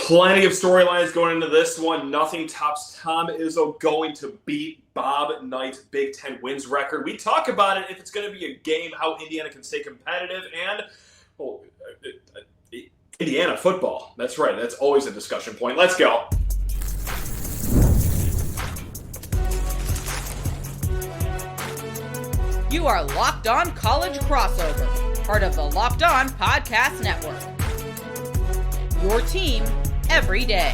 Plenty of storylines going into this one. Nothing tops Tom Izzo going to beat Bob Knight's Big Ten wins record. We talk about it if it's going to be a game, how Indiana can stay competitive, and Indiana football. That's right. That's always a discussion point. Let's go. You are Locked On College Crossover, part of the Locked On Podcast Network. Your team every day.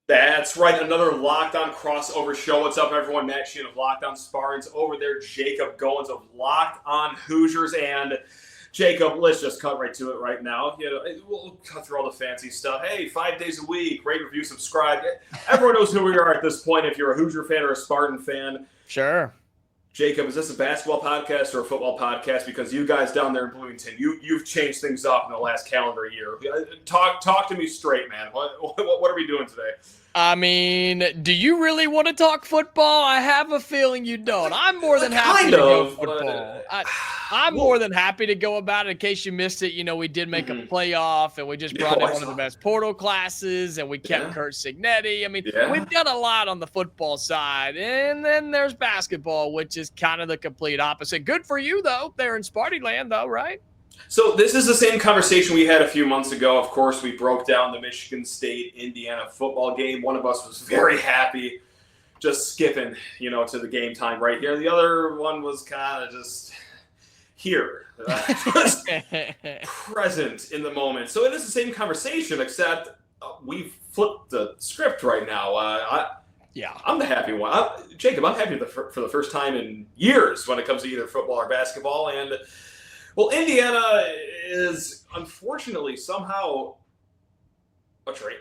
That's right, another Locked On crossover show. What's up, everyone? Matt Sheehan of Locked On Spartans. Over there, Jacob Goins of Locked On Hoosiers. And Jacob, let's just cut right to it right now. We'll cut through all the fancy stuff. Hey, 5 days a week, rate, review, subscribe. Everyone knows who we are at this point if you're a Hoosier fan or a Spartan fan. Sure. Jacob, is this a basketball podcast or a football podcast? Because you guys down there in Bloomington, you've changed things up in the last calendar year. Talk to me straight, man. What are we doing today? I mean, do you really want to talk football? I have a feeling you don't. I'm more than happy to go football. I'm more than happy to go about it. In case you missed it, we did make a playoff, and we just brought in one of the best portal classes, and we kept Kurt Signetti. I mean, we've done a lot on the football side. And then there's basketball, which is kind of the complete opposite. Good for you, though, there in Sparty land, though, right? So this is the same conversation we had a few months ago. Of course, we broke down the Michigan State-Indiana football game. One of us was very happy just skipping, to the game time right here. The other one was kind of just here, just present in the moment. So it is the same conversation, except we've flipped the script right now. I'm the happy one. Jacob, I'm happy for the first time in years when it comes to either football or basketball. And well, Indiana is unfortunately somehow a trade.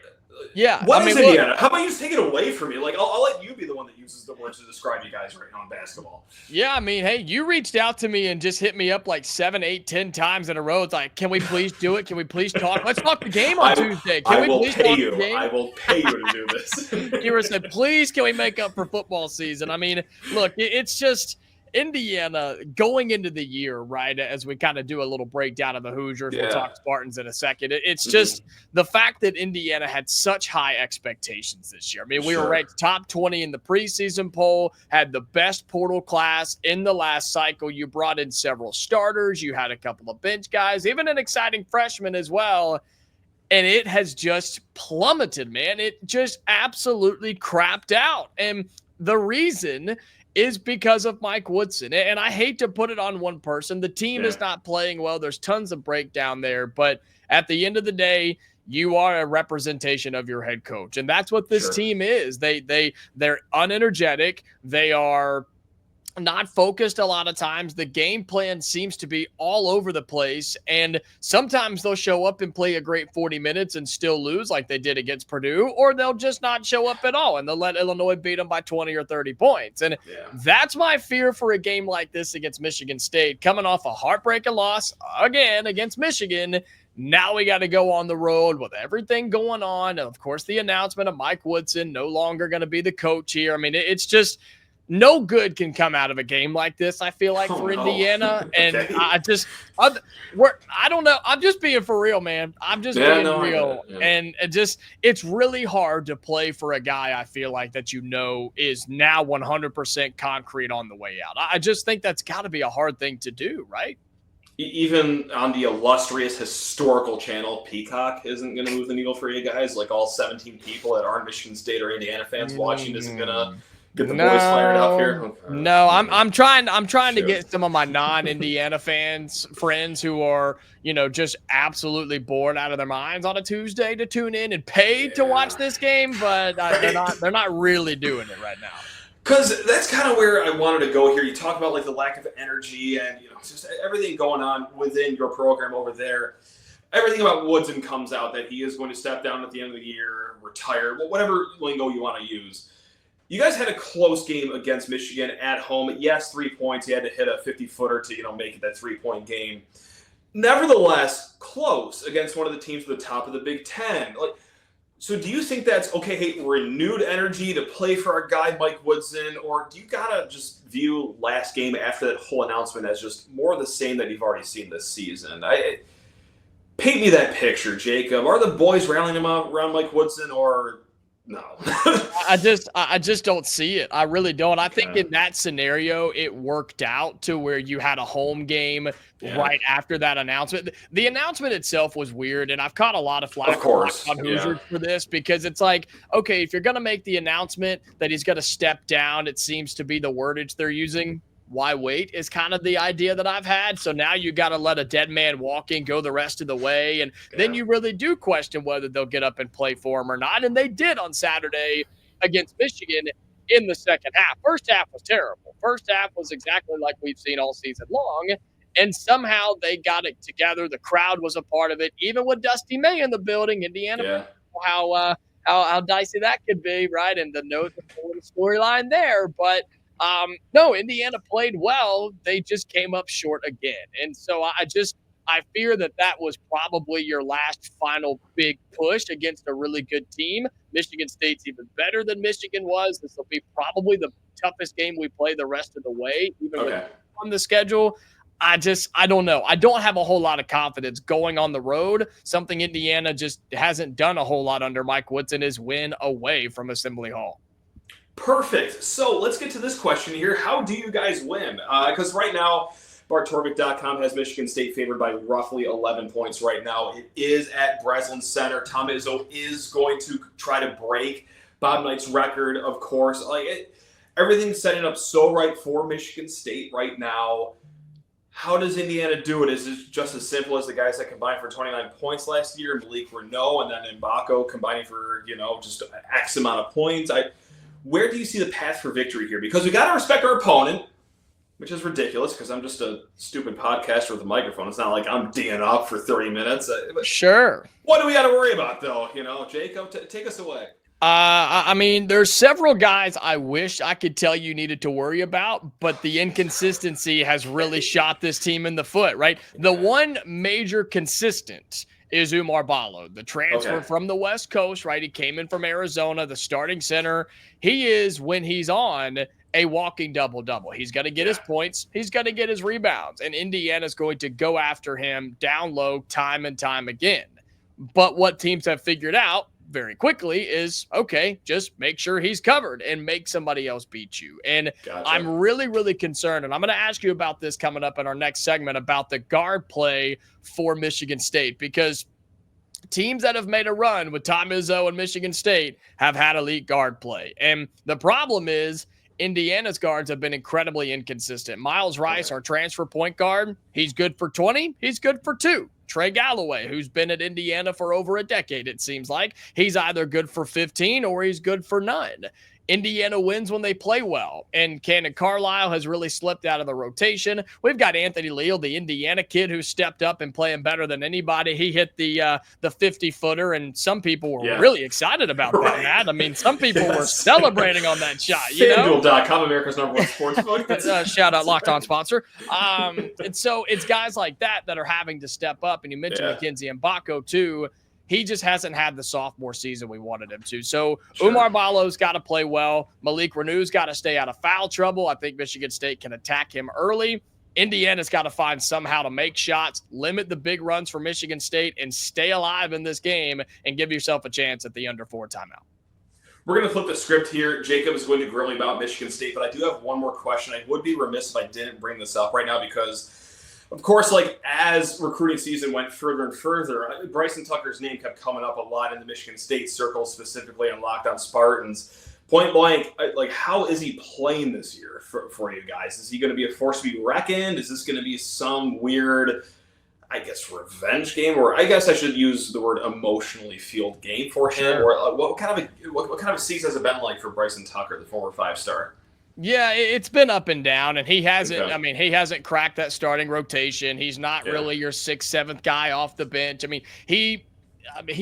Yeah. What is Indiana? Look, how about you just take it away from me? I'll let you be the one that uses the words to describe you guys right now in basketball. Yeah, I mean, hey, you reached out to me and just hit me up like 7, 8, 10 times in a row. It's like, can we please do it? Can we please talk? Let's talk the game on Tuesday. I will pay you to do this. You said, please, can we make up for football season? I mean, look, it's just Indiana going into the year, right, as we kind of do a little breakdown of the Hoosiers. We'll talk Spartans in a second. It's just the fact that Indiana had such high expectations this year. I mean, we were ranked top 20 in the preseason poll, had the best portal class in the last cycle. You brought in several starters. You had a couple of bench guys, even an exciting freshman as well. And it has just plummeted, man. It just absolutely crapped out. And the reason is because of Mike Woodson. And I hate to put it on one person. The team is not playing well. There's tons of breakdown there. But at the end of the day, you are a representation of your head coach. And that's what this team is. They're unenergetic. They are not focused a lot of times. The game plan seems to be all over the place. And sometimes they'll show up and play a great 40 minutes and still lose like they did against Purdue, or they'll just not show up at all and they'll let Illinois beat them by 20 or 30 points. And that's my fear for a game like this against Michigan State, coming off a heartbreaking loss again against Michigan. Now we got to go on the road with everything going on. And of course, the announcement of Mike Woodson no longer going to be the coach here. I mean, it's just no good can come out of a game like this, I feel like, for Indiana. And I don't know. I'm just being for real, man. I'm just being real. And it's really hard to play for a guy, I feel like, that is now 100% concrete on the way out. I just think that's got to be a hard thing to do, right? Even on the illustrious historical channel, Peacock isn't going to move the needle for you guys. Like all 17 people that aren't Michigan State or Indiana fans watching isn't going to get the boys fired up here. No, I'm trying to get some of my non-Indiana friends who are, just absolutely bored out of their minds on a Tuesday to tune in and pay to watch this game, but they're not really doing it right now. Because that's kind of where I wanted to go here. You talk about the lack of energy and just everything going on within your program over there. Everything about Woodson comes out that he is going to step down at the end of the year, retire, whatever lingo you want to use. You guys had a close game against Michigan at home. Yes, 3 points. You had to hit a 50-footer to, make it that 3-point game. Nevertheless, close against one of the teams at the top of the Big Ten. So do you think that's, renewed energy to play for our guy Mike Woodson, or do you got to just view last game after that whole announcement as just more of the same that you've already seen this season? Paint me that picture, Jacob. Are the boys rallying him up around Mike Woodson, or no? I just don't see it. I really don't. I think in that scenario, it worked out to where you had a home game right after that announcement. The announcement itself was weird, and I've caught a lot of flack on Hoosiers for this, because it's like, okay, if you're going to make the announcement that he's going to step down, it seems to be the wordage they're using. Why wait is kind of the idea that I've had. So now you got to let a dead man walking go the rest of the way. And then you really do question whether they'll get up and play for him or not. And they did on Saturday against Michigan in the second half. First half was terrible. First half was exactly like we've seen all season long. And somehow they got it together. The crowd was a part of it. Even with Dusty May in the building, Indiana, how dicey that could be, right? And the storyline there. But no, Indiana played well. They just came up short again. And so I fear that was probably your last final big push against a really good team. Michigan State's even better than Michigan was. This will be probably the toughest game we play the rest of the way, even on the schedule. I don't know. I don't have a whole lot of confidence going on the road. Something Indiana just hasn't done a whole lot under Mike Woodson is win away from Assembly Hall. Perfect. So let's get to this question here. How do you guys win? Because right now, BartTorvik.com has Michigan State favored by roughly 11 points right now. It is at Breslin Center. Tom Izzo is going to try to break Bob Knight's record, of course. Everything's setting up so right for Michigan State right now. How does Indiana do it? Is it just as simple as the guys that combined for 29 points last year, Malik Renault, and then Mbako combining for, just X amount of points? Where do you see the path for victory here? Because we got to respect our opponent, which is ridiculous because I'm just a stupid podcaster with a microphone. It's not like I'm D'ing up for 30 minutes. Sure. What do we got to worry about, though? Jacob, take us away. I mean, there's several guys I wish I could tell you needed to worry about, but the inconsistency has really shot this team in the foot, right? The one major consistent is Umar Ballo, the transfer from the West Coast, right? He came in from Arizona, the starting center. He is, when he's on, a walking double-double. He's going to get his points. He's going to get his rebounds. And Indiana's going to go after him down low time and time again. But what teams have figured out very quickly is, okay, just make sure he's covered and make somebody else beat you. And I'm really, really concerned, and I'm going to ask you about this coming up in our next segment about the guard play for Michigan State, because teams that have made a run with Tom Izzo and Michigan State have had elite guard play. And the problem is Indiana's guards have been incredibly inconsistent. Miles Rice, our transfer point guard, he's good for 20. He's good for 2. Trey Galloway, who's been at Indiana for over a decade, it seems like, he's either good for 15 or he's good for none. Indiana wins when they play well, and Cannon Carlisle has really slipped out of the rotation. We've got Anthony Leal, the Indiana kid, who stepped up and playing better than anybody. He hit the 50-footer, and some people were really excited about that, Matt. I mean, some people were celebrating on that shot. FanDuel.com, America's #1 sportsbook. Shout out, Locked On sponsor. And so it's guys like that are having to step up, and you mentioned Mackenzie Mbako, too. He just hasn't had the sophomore season we wanted him to. So Umar Ballo's got to play well. Malik Renew's got to stay out of foul trouble. I think Michigan State can attack him early. Indiana's got to find somehow to make shots, limit the big runs for Michigan State, and stay alive in this game and give yourself a chance at the under 4 timeout. We're going to flip the script here. Jacob is going to grill me about Michigan State, but I do have one more question. I would be remiss if I didn't bring this up right now because – of course, as recruiting season went further and further, Bryson Tucker's name kept coming up a lot in the Michigan State circle, specifically on Locked On Spartans. Point blank, how is he playing this year for you guys? Is he going to be a force to be reckoned? Is this going to be some weird, revenge game? Or I guess I should use the word emotionally fueled game for him? Or what kind of a season has it been like for Bryson Tucker, the former 5-star? Yeah, it's been up and down, and he hasn't. I mean, he hasn't cracked that starting rotation. He's not really your 6th, 7th guy off the bench. I mean, he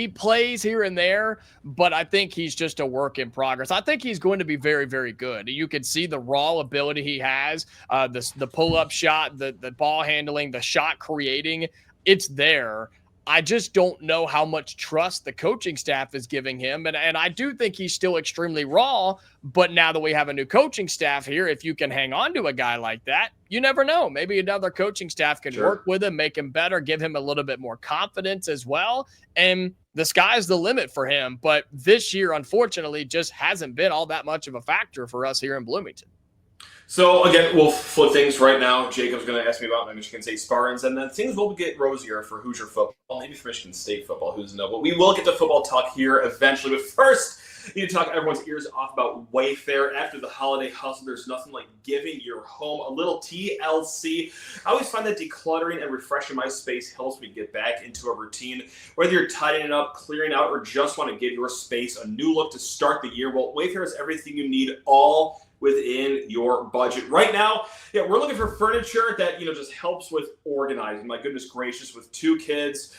plays here and there, but I think he's just a work in progress. I think he's going to be very, very good. You can see the raw ability he has, the pull-up shot, the ball handling, the shot creating. It's there. I just don't know how much trust the coaching staff is giving him. And I do think he's still extremely raw, but now that we have a new coaching staff here, if you can hang on to a guy like that, you never know. Maybe another coaching staff can work with him, make him better, give him a little bit more confidence as well. And the sky's the limit for him. But this year, unfortunately, just hasn't been all that much of a factor for us here in Bloomington. So, again, we'll flip things right now. Jacob's going to ask me about my Michigan State Spartans, and then things will get rosier for Hoosier football, maybe for Michigan State football, who's knows. But we will get to football talk here eventually. But first, we need to talk everyone's ears off about WayFair. After the holiday hustle, there's nothing like giving your home a little TLC. I always find that decluttering and refreshing my space helps me get back into a routine. Whether you're tidying up, clearing out, or just want to give your space a new look to start the year, well, WayFair has everything you need, all within your budget. Right now, we're looking for furniture that, just helps with organizing. My goodness gracious, with 2 kids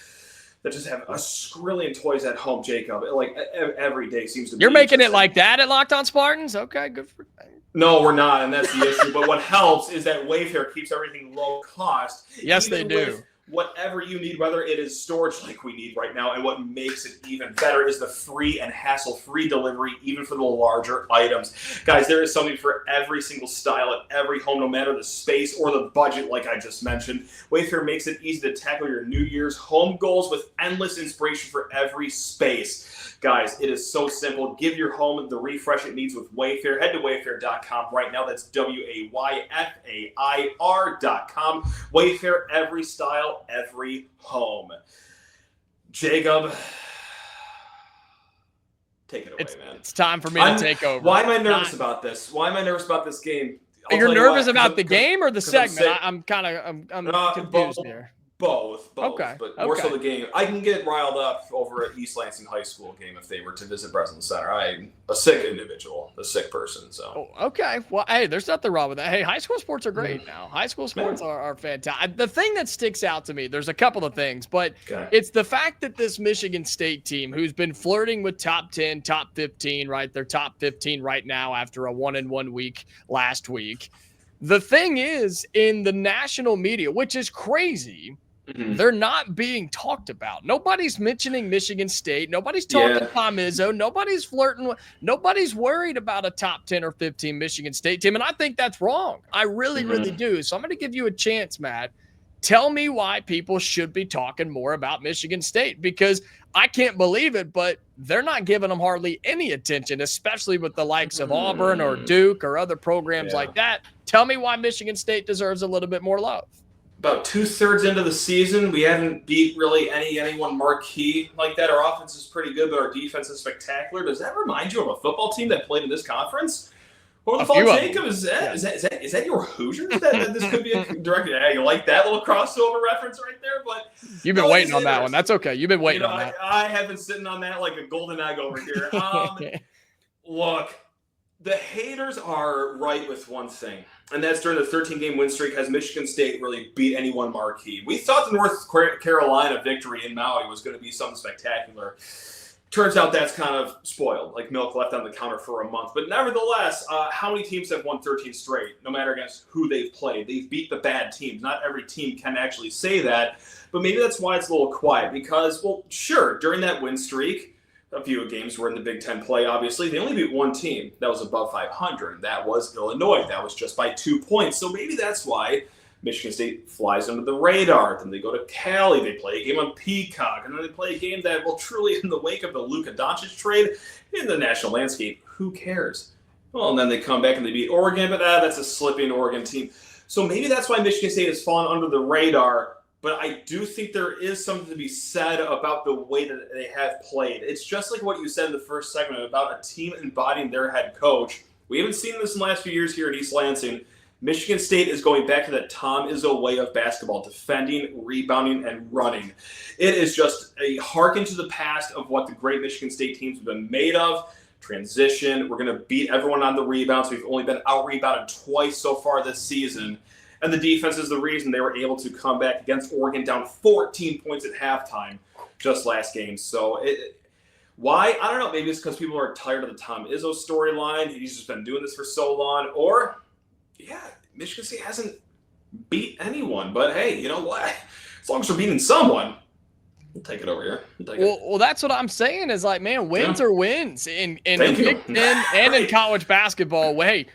that just have a skrillion toys at home, Jacob. Like every day seems to be. You're making it like that at Locked On Spartans? Okay, good for you. No, we're not, and that's the issue. But what helps is that WayFair keeps everything low cost. Yes, they do. Whatever you need, whether it is storage like we need right now, and what makes it even better is the free and hassle-free delivery, even for the larger items. Guys, there is something for every single style at every home, no matter the space or the budget, like I just mentioned. WayFair makes it easy to tackle your New Year's home goals with endless inspiration for every space. Guys, it is so simple. Give your home the refresh it needs with WayFair. Head to wayfair.com right now. That's WayFair.com. WayFair, every style, every home. Jacob, take it away, man. It's time for me to take over. Why am I nervous about this? Why am I nervous about this game? You're nervous about the game or the segment? I'm confused here. Both. Okay. But more so the game. I can get riled up over at East Lansing High School game if they were to visit Breslin Center. I'm a sick individual, a sick person. So. Oh, okay. Well, hey, there's nothing wrong with that. Hey, high school sports are great now. High school sports are fantastic. The thing that sticks out to me, there's a couple of things, but it's the fact that this Michigan State team, who's been flirting with top 10, top 15, right? They're top 15 right now after a 1-1 week last week. The thing is, in the national media, which is crazy, they're not being talked about. Nobody's mentioning Michigan State. Nobody's talking Tom Izzo. Nobody's flirting with. Nobody's worried about a top 10 or 15 Michigan State team, and I think that's wrong. I really do. So I'm going to give you a chance, Matt. Tell me why people should be talking more about Michigan State, because I can't believe it, but they're not giving them hardly any attention, especially with the likes of Auburn or Duke or other programs like that. Tell me why Michigan State deserves a little bit more love. About 2/3 into the season, we haven't beat really anyone marquee like that. Our offense is pretty good, but our defense is spectacular. Does that remind you of a football team that played in this conference? What the fuck, Jacob? Is that your Hoosiers? That this could be a direct. Yeah, you like that little crossover reference right there? But you've been waiting on that one. That's okay. You've been waiting on that. I have been sitting on that like a golden egg over here. Look, the haters are right with one thing, and that's during the 13-game win streak, has Michigan State really beat anyone marquee? We thought the North Carolina victory in Maui was going to be something spectacular. Turns out that's kind of spoiled, like milk left on the counter for a month. But nevertheless, how many teams have won 13 straight, no matter against who they've played? They've beat the bad teams. Not every team can actually say that, but maybe that's why it's a little quiet. Because, well, sure, during that win streak, a few games were in the Big Ten play, obviously. They only beat one team that was above 500, and that was Illinois. That was just by 2 points. So maybe that's why Michigan State flies under the radar. Then they go to Cali. They play a game on Peacock. And then they play a game that, well, truly in the wake of the Luka Doncic trade in the national landscape, who cares? Well, and then they come back and they beat Oregon, but that's a slipping Oregon team. So maybe that's why Michigan State has fallen under the radar. But I do think there is something to be said about the way that they have played. It's just like what you said in the first segment about a team embodying their head coach. We haven't seen this in the last few years here at East Lansing. Michigan State is going back to that Tom Izzo way of basketball, defending, rebounding, and running. It is just a harken to the past of what the great Michigan State teams have been made of. Transition. We're going to beat everyone on the rebounds. We've only been out-rebounded twice so far this season. And the defense is the reason they were able to come back against Oregon down 14 points at halftime just last game. So why? I don't know. Maybe it's because people are tired of the Tom Izzo storyline. He's just been doing this for so long. Or, Michigan State hasn't beat anyone. But, hey, you know what? As long as we're beating someone, We'll take it over here. Well, that's what I'm saying is like, man, wins are wins in the Big Ten and in college basketball. Hey,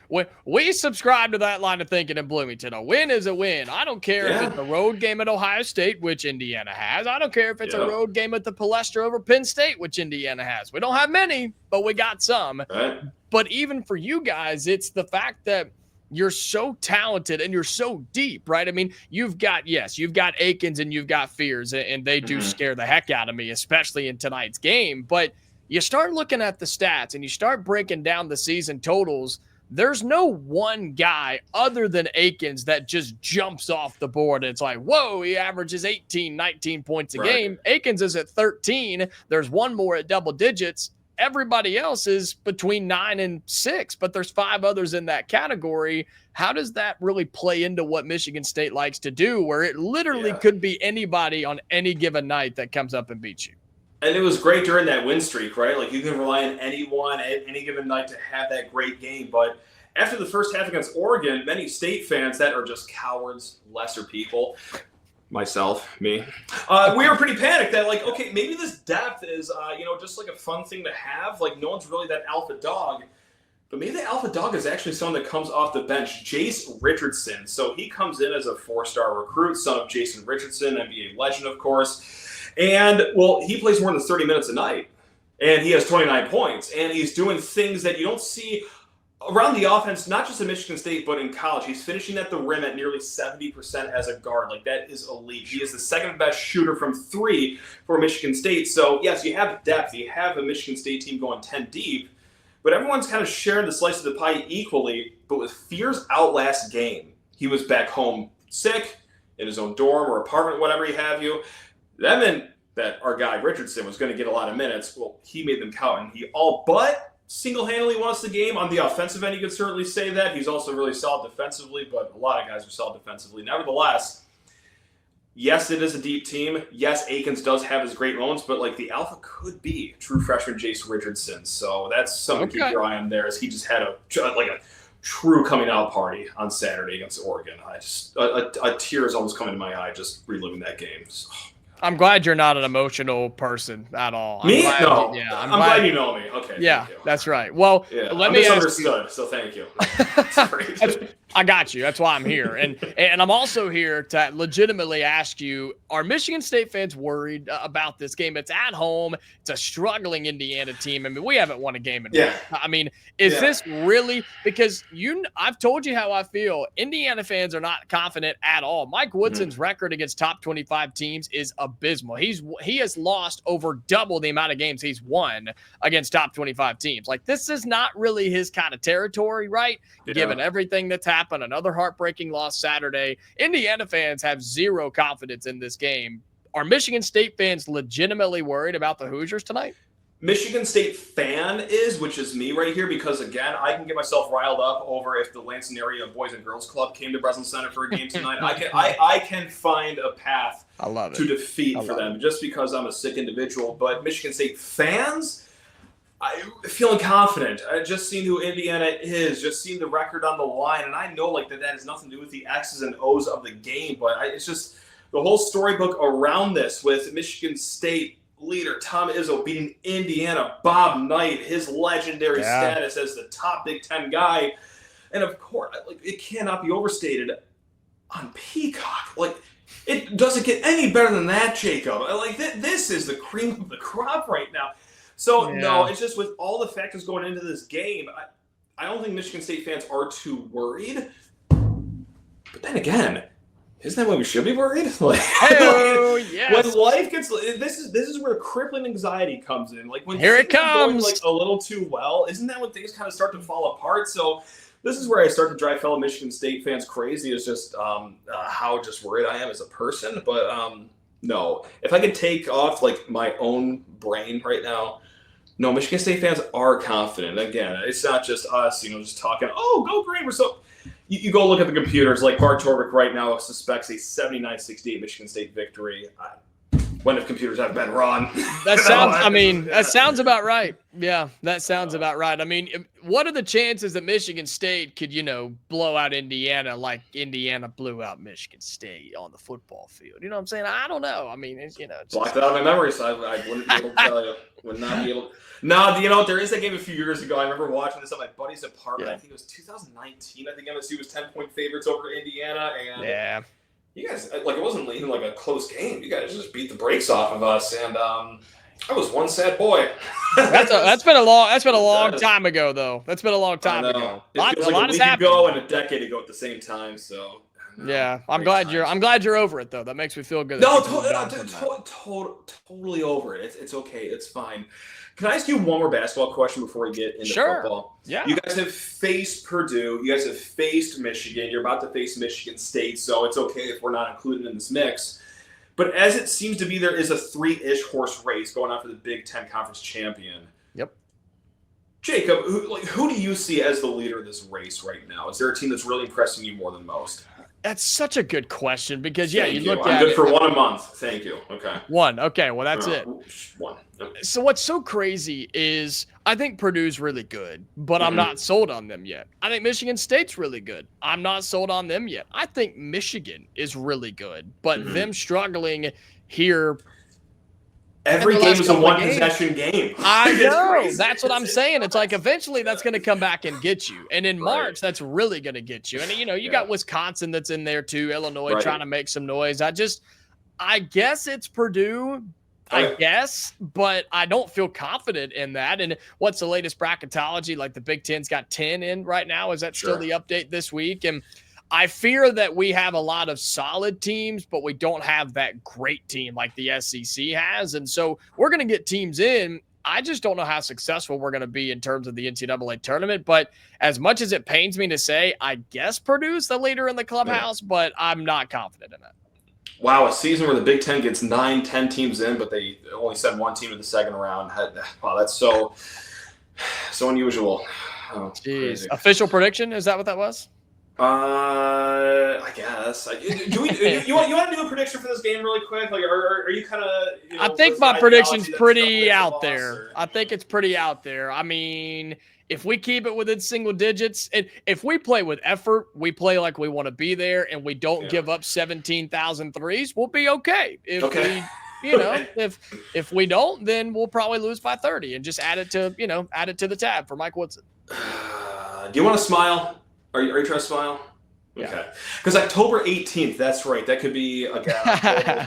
we subscribe to that line of thinking in Bloomington. A win is a win. I don't care if it's a road game at Ohio State, which Indiana has. I don't care if it's a road game at the Palestra over Penn State, which Indiana has. We don't have many, but we got some. Right. But even for you guys, it's the fact that you're so talented and you're so deep, right? I mean, you've got Akins and you've got Fears, and they do scare the heck out of me, especially in tonight's game. But you start looking at the stats and you start breaking down the season totals. There's no one guy other than Akins that just jumps off the board. It's like, whoa, he averages 18, 19 points a game. Akins is at 13. There's one more at double digits. Everybody else is between 9 and 6, but there's 5 others in that category. How does that really play into what Michigan State likes to do, where it literally could be anybody on any given night that comes up and beats you? And it was great during that win streak, right? Like, you can rely on anyone at any given night to have that great game. But after the first half against Oregon, many State fans that are just cowards, lesser people, myself, me, we were pretty panicked that, like, okay, maybe this depth is, just like a fun thing to have. Like, no one's really that alpha dog. But maybe the alpha dog is actually someone that comes off the bench, Jase Richardson. So he comes in as a 4-star recruit, son of Jase Richardson, NBA legend, of course. And, well, he plays more than 30 minutes a night. And he has 29 points. And he's doing things that you don't see around the offense, not just at Michigan State, but in college. He's finishing at the rim at nearly 70% as a guard. Like, that is elite. He is the second best shooter from 3 for Michigan State. So, yes, you have depth. You have a Michigan State team going 10 deep. But everyone's kind of sharing the slice of the pie equally. But with Fears out last game, he was back home sick, in his own dorm or apartment, whatever you have you. That meant that our guy Richardson was going to get a lot of minutes. Well, he made them count, and he all but single-handedly won us the game. On the offensive end, you could certainly say that. He's also really solid defensively, but a lot of guys are solid defensively. Nevertheless, yes, it is a deep team. Yes, Akins does have his great moments, but, like, the alpha could be true freshman Jase Richardson. So that's something to keep your eye on there, as he just had a true coming-out party on Saturday against Oregon. A tear is almost coming to my eye just reliving that game. So, I'm glad you're not an emotional person at all. Me? No. Yeah, I'm glad you know me. Okay. Yeah, that's right. Well, let me ask you. So thank you. I got you. That's why I'm here. And I'm also here to legitimately ask you, are Michigan State fans worried about this game? It's at home. It's a struggling Indiana team. I mean, we haven't won a game in a while. I mean, is this really – because I've told you how I feel. Indiana fans are not confident at all. Mike Woodson's record against top 25 teams is abysmal. He has lost over double the amount of games he's won against top 25 teams. Like, this is not really his kind of territory, right? Yeah. Given everything that's happened, another heartbreaking loss Saturday. Indiana fans have zero confidence in this game. Are Michigan State fans legitimately worried about the Hoosiers tonight? Michigan State fan is, which is me right here, because, again, I can get myself riled up over if the Lansing area Boys and Girls Club came to Breslin Center for a game tonight. I can find a path to defeat for them just because I'm a sick individual. But Michigan State fans, I'm feeling confident. Just seeing who Indiana is, just seeing the record on the line. And I know, like, that has nothing to do with the X's and O's of the game, but it's just the whole storybook around this with Michigan State leader Tom Izzo beating Indiana, Bob Knight, his legendary status as the top Big Ten guy. And, of course, like, it cannot be overstated on Peacock. Like, it doesn't get any better than that, Jacob. Like, this is the cream of the crop right now. So, no, it's just with all the factors going into this game, I don't think Michigan State fans are too worried. But then again, isn't that when we should be worried? Like, yes. When life gets – this is where crippling anxiety comes in. Like, when here it comes. Going, like, a little too well, isn't that when things kind of start to fall apart? So this is where I start to drive fellow Michigan State fans crazy, is just how just worried I am as a person. But no, if I could take off, like, my own brain right now, no, Michigan State fans are confident. Again, it's not just us, just talking, oh, go green. We're so – you go look at the computers. Like, Bart Torvik right now suspects a 79-68 Michigan State victory. When have computers have been wrong? That sounds – that sounds about right. Yeah, that sounds about right. I mean, what are the chances that Michigan State could, blow out Indiana like Indiana blew out Michigan State on the football field? You know what I'm saying? I don't know. I mean, it's blocked it out of my memory, so I wouldn't be able to tell you. Would not be able. No, there is that game a few years ago. I remember watching this at my buddy's apartment. Yeah. I think it was 2019. I think MSU was 10-point favorites over Indiana, and yeah. You guys, it wasn't even like a close game. You guys just beat the brakes off of us, and I was one sad boy. That's been a long time ago, though. That's been a long time ago. A lot has happened. Ago and a decade ago at the same time. So yeah, I'm glad you're over it though. That makes me feel good. No, totally over it. It's okay. It's fine. Can I ask you one more basketball question before we get into football? Yeah. You guys have faced Purdue. You guys have faced Michigan. You're about to face Michigan State, so it's okay if we're not included in this mix. But as it seems to be, there is a 3-ish horse race going on for the Big Ten Conference champion. Yep. Jacob, who do you see as the leader of this race right now? Is there a team that's really impressing you more than most? That's such a good question because, I'm good for one a month. Thank you. Okay. One. Okay. Well, that's it. One. So what's so crazy is I think Purdue's really good, but I'm not sold on them yet. I think Michigan State's really good. I'm not sold on them yet. I think Michigan is really good, but them struggling here. Every game is a one-possession game. I know. That's what I'm saying. It's like eventually that's going to come back and get you. And in March, that's really going to get you. And, you got Wisconsin that's in there too, Illinois trying to make some noise. I guess it's Purdue, but I don't feel confident in that. And what's the latest bracketology? Like the Big Ten's got 10 in right now. Is that still the update this week? And I fear that we have a lot of solid teams, but we don't have that great team like the SEC has. And so we're going to get teams in. I just don't know how successful we're going to be in terms of the NCAA tournament. But as much as it pains me to say, I guess Purdue's the leader in the clubhouse, but I'm not confident in that. Wow, a season where the Big Ten gets 9-10 teams in, but they only send one team in the second round. Wow, that's so unusual. Oh, jeez. Crazy. Official prediction? Is that what that was? I guess. You want to do a prediction for this game really quick? Like, are you kind of? I think my prediction's pretty out there. I think it's pretty out there. I mean, if we keep it within single digits, and if we play with effort, we play like we want to be there, and we don't give up 17,000 threes, we'll be okay. If we don't, then we'll probably lose by 30 and just add it to the tab for Mike Woodson. Do you want to smile? Are you trying to smile? Yeah. Okay. Because October 18th, that's right. That could be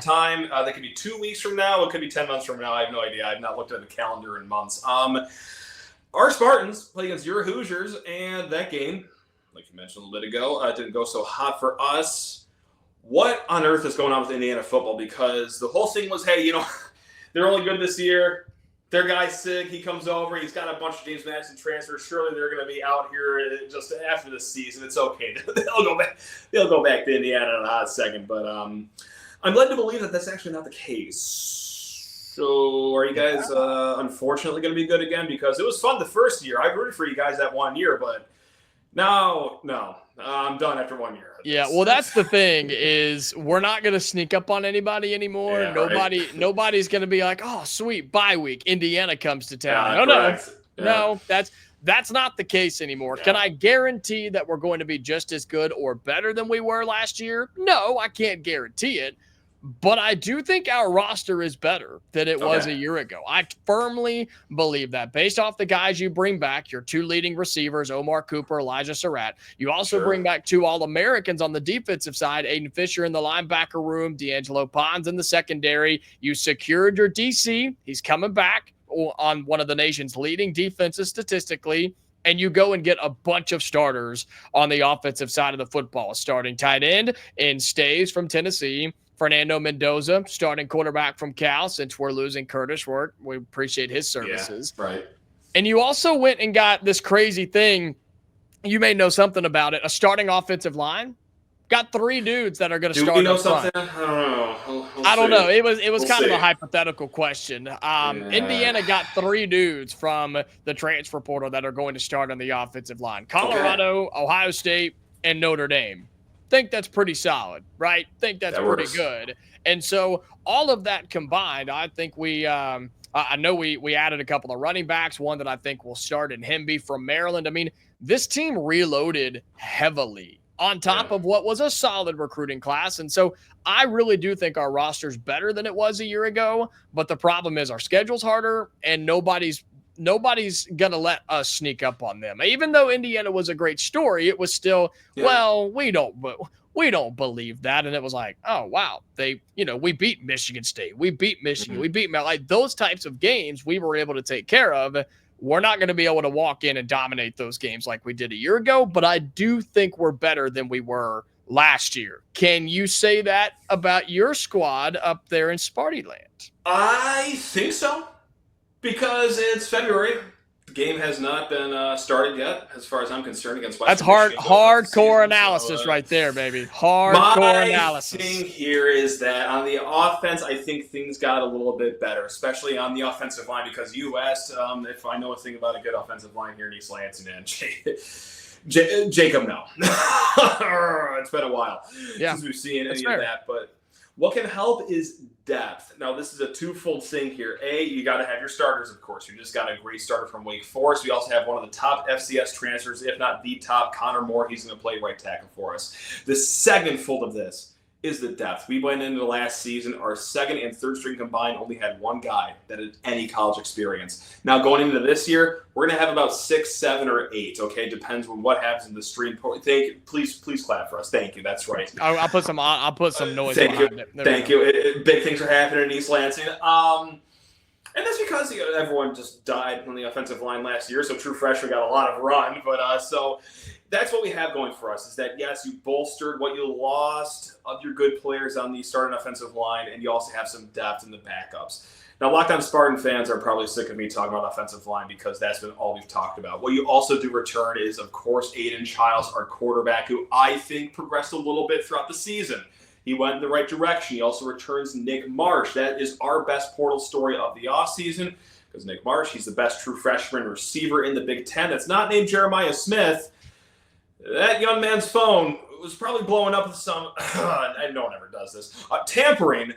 time. That could be 2 weeks from now. It could be 10 months from now. I have no idea. I've not looked at the calendar in months. Our Spartans play against your Hoosiers, and that game, like you mentioned a little bit ago, didn't go so hot for us. What on earth is going on with Indiana football? Because the whole thing was, hey, they're only good this year. Their guy's sick. He comes over. He's got a bunch of James Madison transfers. Surely they're going to be out here just after this season. It's okay. They'll go back to Indiana in a hot second. But I'm led to believe that that's actually not the case. So are you guys unfortunately going to be good again? Because it was fun the first year. I rooted for you guys that 1 year, but no, I'm done after 1 year. Yeah, well, that's the thing is we're not going to sneak up on anybody anymore. Yeah, nobody's going to be like, oh, sweet, bye week, Indiana comes to town. No, that's not the case anymore. Yeah. Can I guarantee that we're going to be just as good or better than we were last year? No, I can't guarantee it. But I do think our roster is better than it was a year ago. I firmly believe that based off the guys you bring back, your two leading receivers, Omar Cooper, Elijah Surratt. You also bring back two All-Americans on the defensive side, Aiden Fisher in the linebacker room, D'Angelo Pons in the secondary. You secured your DC. He's coming back on one of the nation's leading defenses statistically. And you go and get a bunch of starters on the offensive side of the football. Starting tight end in Stays from Tennessee. Fernando Mendoza, starting quarterback from Cal, since we're losing Curtis Work. We appreciate his services. Yeah, right. And you also went and got this crazy thing. You may know something about it. A starting offensive line. Got three dudes that are going to start. Do we know something? I don't know. I don't know. It was kind of a hypothetical question. Indiana got three dudes from the transfer portal that are going to start on the offensive line. Colorado, Ohio State, and Notre Dame. Think that's pretty solid, right? Think that's pretty good. And so all of that combined, I think I know we added a couple of running backs, one that I think will start in Hemby from Maryland. I mean, this team reloaded heavily on top of what was a solid recruiting class. And so I really do think our roster's better than it was a year ago. But the problem is our schedule's harder and nobody's going to let us sneak up on them. Even though Indiana was a great story, it was still, well, we don't believe that. And it was like, oh, wow, we beat Michigan State. We beat Michigan. We beat Maryland. Like those types of games we were able to take care of. We're not going to be able to walk in and dominate those games like we did a year ago, but I do think we're better than we were last year. Can you say that about your squad up there in Sparty Land? I think so, because it's February. The game has not been started yet, as far as I'm concerned, against Western That's hardcore analysis so, right there, baby. Hardcore analysis. My thing here is that on the offense, I think things got a little bit better, especially on the offensive line, because you asked if I know a thing about a good offensive line here in East Lansing, and Jacob, no. It's been a while since we've seen any of that, but what can help is depth. Now, this is a twofold thing here. A, you got to have your starters, of course. You just got a great starter from Wake Forest. We also have one of the top FCS transfers, if not the top, Connor Moore. He's going to play right tackle for us. The second fold of this is the depth. We went into the last season, our second and third string combined only had one guy that had any college experience. Now, going into this year, we're going to have about 6, 7, or 8, okay? Depends on what happens in the stream. Please clap for us. Thank you. That's right. I'll put some noise behind it. Thank you. Big things are happening in East Lansing. And that's because everyone just died on the offensive line last year, so true freshmen got a lot of run. But so that's what we have going for us, is that, yes, you bolstered what you lost of your good players on the starting offensive line, and you also have some depth in the backups. Now, Locked On Spartan fans are probably sick of me talking about offensive line because that's been all we've talked about. What you also do return is, of course, Aiden Childs, our quarterback, who I think progressed a little bit throughout the season. He went in the right direction. He also returns Nick Marsh. That is our best portal story of the offseason, because Nick Marsh, he's the best true freshman receiver in the Big Ten that's not named Jeremiah Smith. That young man's phone was probably blowing up with some, and no one ever does this, tampering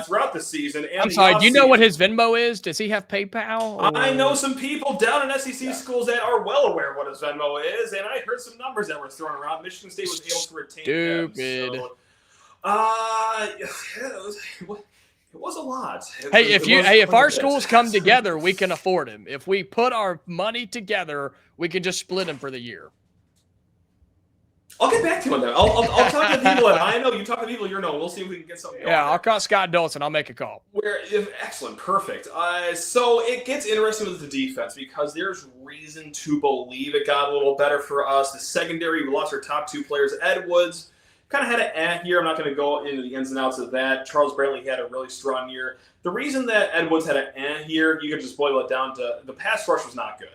throughout the season. And I'm sorry, do you know what his Venmo is? Does he have PayPal? Or? I know some people down in SEC schools that are well aware of what his Venmo is, and I heard some numbers that were thrown around. Michigan State was able to retain him. So, it was a lot. If our schools come together, we can afford him. If we put our money together, we can just split him for the year. I'll get back to you on that. I'll talk to people that I know. You talk to people you know. We'll see if we can get something going. Yeah, I'll call Scott Dawson. I'll make a call. Excellent. Perfect. So it gets interesting with the defense because there's reason to believe it got a little better for us. The secondary, we lost our top 2 players. Ed Woods kind of had an year. I'm not going to go into the ins and outs of that. Charles Brantley had a really strong year. The reason that Ed Woods had an year, you could just boil it down to the pass rush was not good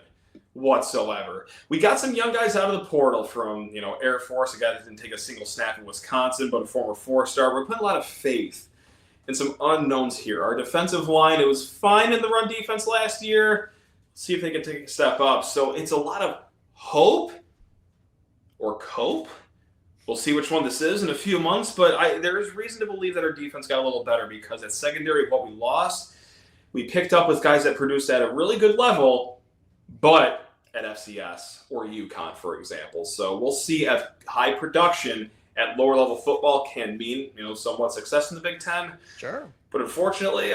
whatsoever. We got some young guys out of the portal from, Air Force, a guy that didn't take a single snap in Wisconsin, but a former 4-star. We're putting a lot of faith in some unknowns here. Our defensive line, it was fine in the run defense last year. See if they can take a step up. So it's a lot of hope or cope. We'll see which one this is in a few months, but there is reason to believe that our defense got a little better because at secondary, what we lost, we picked up with guys that produced at a really good level, but at FCS or UConn, for example. So we'll see if high production at lower level football can mean, somewhat success in the Big Ten. Sure. But unfortunately,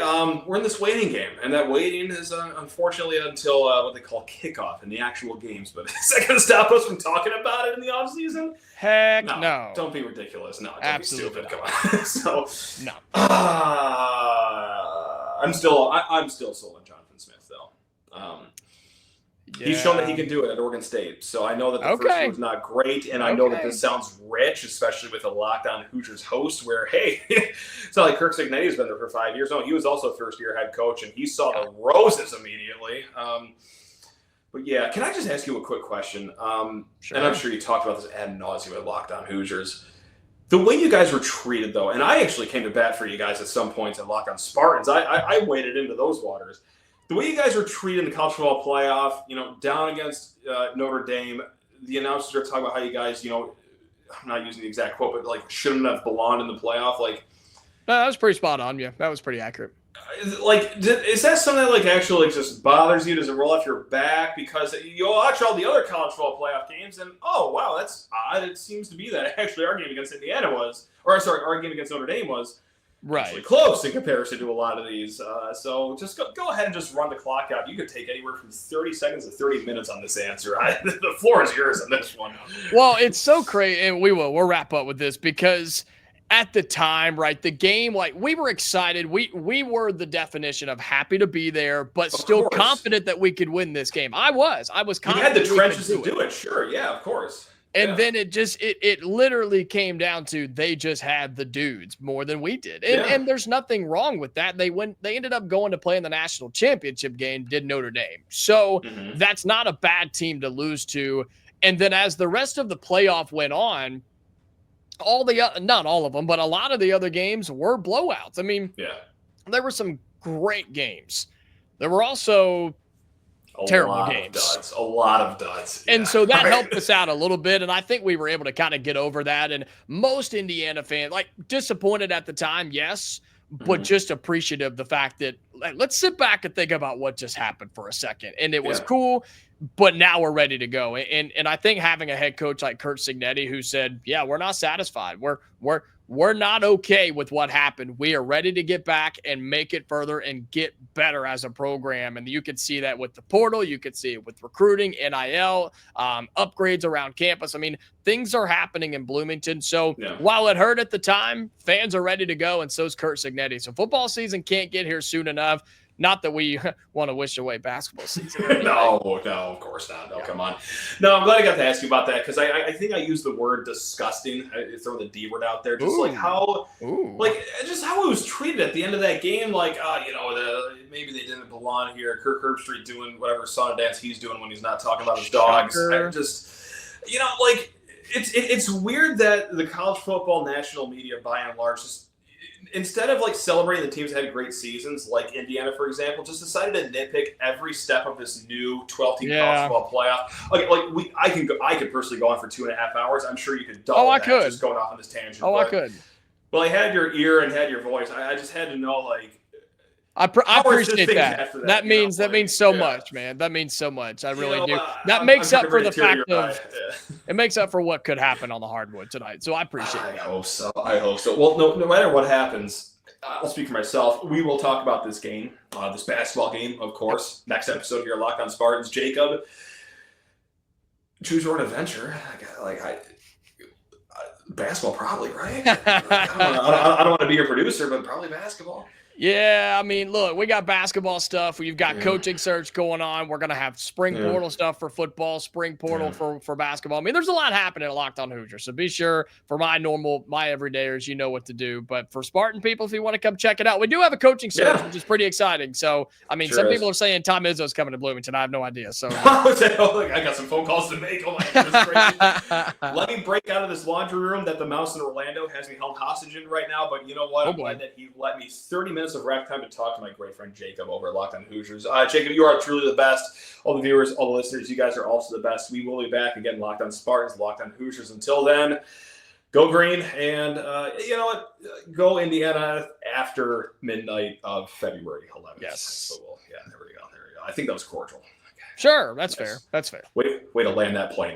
we're in this waiting game, and that waiting is unfortunately until what they call kickoff in the actual games. But is that going to stop us from talking about it in the offseason? Heck no. Don't be ridiculous. No, don't Absolutely be stupid. Come on. So no. I'm still sold on Jonathan Smith, though. He's shown that he can do it at Oregon State. So I know that the first one was not great, and I know that this sounds rich, especially with a Locked On Hoosiers host where, hey, it's not like Kirk Cignetti's been there for 5 years. No, he was also first-year head coach, and he saw the roses immediately. But, yeah, can I just ask you a quick question? Sure. And I'm sure you talked about this ad nauseum at Locked On Hoosiers. The way you guys were treated, though, and I actually came to bat for you guys at some points at Locked On Spartans. I waded into those waters. The way you guys were treated in the college football playoff, down against Notre Dame, the announcers are talking about how you guys, I'm not using the exact quote, but shouldn't have belonged in the playoff. No, that was pretty spot on. Yeah, that was pretty accurate. Like, is that something that, like, actually just bothers you? Does it roll off your back? Because you watch all the other college football playoff games, and, oh, wow, that's odd. It seems to be that actually our game against Indiana was, or, sorry, our game against Notre Dame was actually close in comparison to a lot of these. So just go ahead and just run the clock out. You could take anywhere from 30 seconds to 30 minutes on this answer. The floor is yours on this one. Well, it's so crazy, and we'll wrap up with this because – at the time, right, the game, like, we were excited. We were the definition of happy to be there, but still confident that we could win this game. I was confident. You had the trenches to do it. Sure, yeah, of course. And then it literally came down to they just had the dudes more than we did. And there's nothing wrong with that. They ended up going to play in the national championship game, did Notre Dame. So that's not a bad team to lose to. And then as the rest of the playoff went on, not all of them, but a lot of the other games were blowouts. I mean, there were some great games. There were also terrible games. A lot of duds. And so that helped us out a little bit, and I think we were able to kind of get over that. And most Indiana fans, like, disappointed at the time, yes, but just appreciative of the fact that, like, let's sit back and think about what just happened for a second. And it was cool. But now we're ready to go. And I think having a head coach like Curt Cignetti who said, yeah, we're not satisfied. We're not okay with what happened. We are ready to get back and make it further and get better as a program. And you could see that with the portal. You could see it with recruiting, NIL, upgrades around campus. I mean, things are happening in Bloomington. So while it hurt at the time, fans are ready to go, and so is Curt Cignetti. So football season can't get here soon enough. Not that we want to wish away basketball season. No, of course not. No, come on. No, I'm glad I got to ask you about that because I think I used the word disgusting. I throw the D word out there. Just like how it was treated at the end of that game. Like, maybe they didn't belong here. Kirk Herbstreit doing whatever Sundance he's doing when he's not talking about his dogs. It's weird that the college football national media, by and large, just instead of, like, celebrating the teams that had great seasons, like Indiana, for example, just decided to nitpick every step of this new 12-team college football playoff. I could personally go on for 2.5 hours. I'm sure you could double that just going off on this tangent. I could. Well, I had your ear and had your voice. I just had to know, like, I appreciate that. That means so much, man. That means so much. I really do. That makes up for the fact of it makes up for what could happen on the hardwood tonight. So I appreciate it. I hope so. Well, no matter what happens, I'll speak for myself. We will talk about this game, this basketball game, of course. Next episode here, Locked On Spartans. Jacob, choose your own adventure. Basketball, probably, right? I don't want to be your producer, but probably basketball. Yeah, I mean, look, we got basketball stuff. We've got coaching search going on. We're going to have spring portal stuff for football, spring portal for basketball. I mean, there's a lot happening at Locked On Hoosiers. So be sure for my everydayers, you know what to do. But for Spartan people, if you want to come check it out, we do have a coaching search, which is pretty exciting. So, I mean, some people are saying Tom Izzo is coming to Bloomington. I have no idea. So I got some phone calls to make. Oh my goodness. Let me break out of this laundry room that the mouse in Orlando has me held hostage in right now. But you know what? I'm glad that he let me 30 minutes of rap time to talk to my great friend Jacob over at Locked On Hoosiers. Jacob, you are truly the best. All the viewers, all the listeners, you guys are also the best. We will be back again, Locked On Spartans, Locked On Hoosiers. Until then, go green, and you know what? Go Indiana after midnight of February 11th. Yes. So there we go. I think that was cordial. Sure, that's fair. That's fair. Way to land that plane, man.